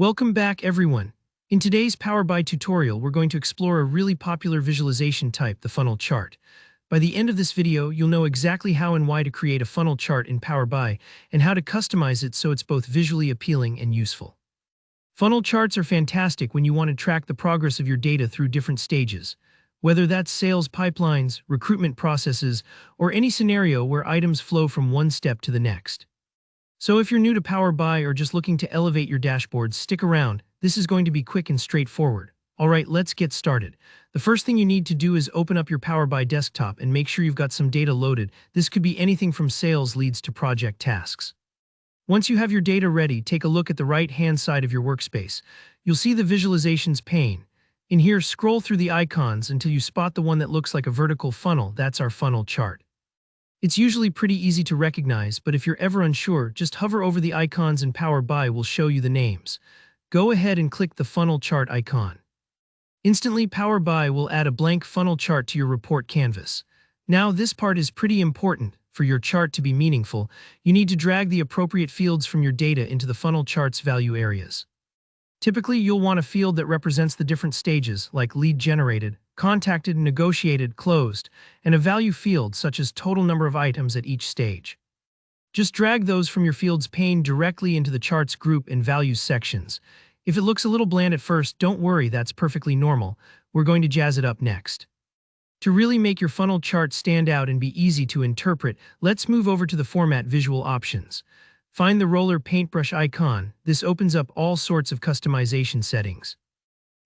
Welcome back, everyone. In today's Power BI tutorial, we're going to explore a really popular visualization type, the funnel chart. By the end of this video, you'll know exactly how and why to create a funnel chart in Power BI and how to customize it so it's both visually appealing and useful. Funnel charts are fantastic when you want to track the progress of your data through different stages, whether that's sales pipelines, recruitment processes, or any scenario where items flow from one step to the next. So if you're new to Power BI or just looking to elevate your dashboards, stick around. This is going to be quick and straightforward. Alright, let's get started. The first thing you need to do is open up your Power BI desktop and make sure you've got some data loaded. This could be anything from sales leads to project tasks. Once you have your data ready, take a look at the right-hand side of your workspace. You'll see the Visualizations pane. In here, scroll through the icons until you spot the one that looks like a vertical funnel. That's our funnel chart. It's usually pretty easy to recognize, but if you're ever unsure, just hover over the icons and Power BI will show you the names. Go ahead and click the funnel chart icon. Instantly, Power BI will add a blank funnel chart to your report canvas. Now, this part is pretty important. For your chart to be meaningful, you need to drag the appropriate fields from your data into the funnel chart's value areas. Typically, you'll want a field that represents the different stages, like lead generated, contacted, negotiated, closed, and a value field such as total number of items at each stage. Just drag those from your fields pane directly into the chart's group and values sections. If it looks a little bland at first, don't worry, that's perfectly normal. We're going to jazz it up next. To really make your funnel chart stand out and be easy to interpret, let's move over to the Format Visual options. Find the roller paintbrush icon. This opens up all sorts of customization settings.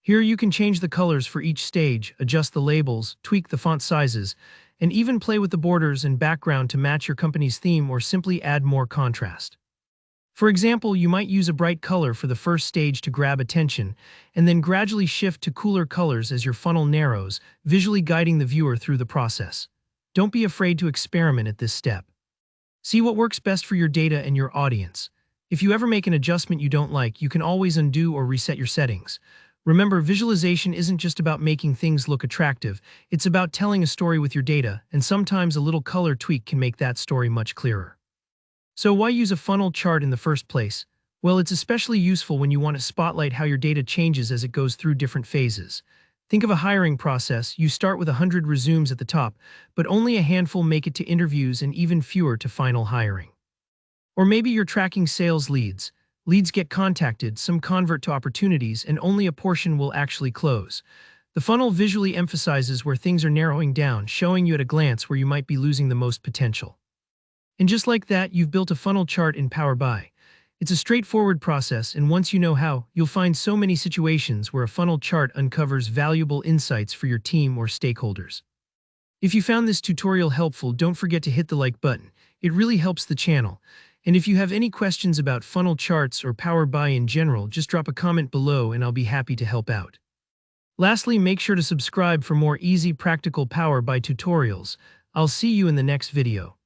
Here you can change the colors for each stage, adjust the labels, tweak the font sizes, and even play with the borders and background to match your company's theme or simply add more contrast. For example, you might use a bright color for the first stage to grab attention, and then gradually shift to cooler colors as your funnel narrows, visually guiding the viewer through the process. Don't be afraid to experiment at this step. See what works best for your data and your audience. If you ever make an adjustment you don't like, you can always undo or reset your settings. Remember, visualization isn't just about making things look attractive, it's about telling a story with your data, and sometimes a little color tweak can make that story much clearer. So why use a funnel chart in the first place? Well, it's especially useful when you want to spotlight how your data changes as it goes through different phases. Think of a hiring process. You start with 100 resumes at the top, but only a handful make it to interviews and even fewer to final hiring. Or maybe you're tracking sales leads. Leads get contacted, some convert to opportunities, and only a portion will actually close. The funnel visually emphasizes where things are narrowing down, showing you at a glance where you might be losing the most potential. And just like that, you've built a funnel chart in Power BI. It's a straightforward process, and once you know how, you'll find so many situations where a funnel chart uncovers valuable insights for your team or stakeholders. If you found this tutorial helpful, don't forget to hit the like button. It really helps the channel. And if you have any questions about funnel charts or Power BI in general, just drop a comment below and I'll be happy to help out. Lastly, make sure to subscribe for more easy, practical Power BI tutorials. I'll see you in the next video.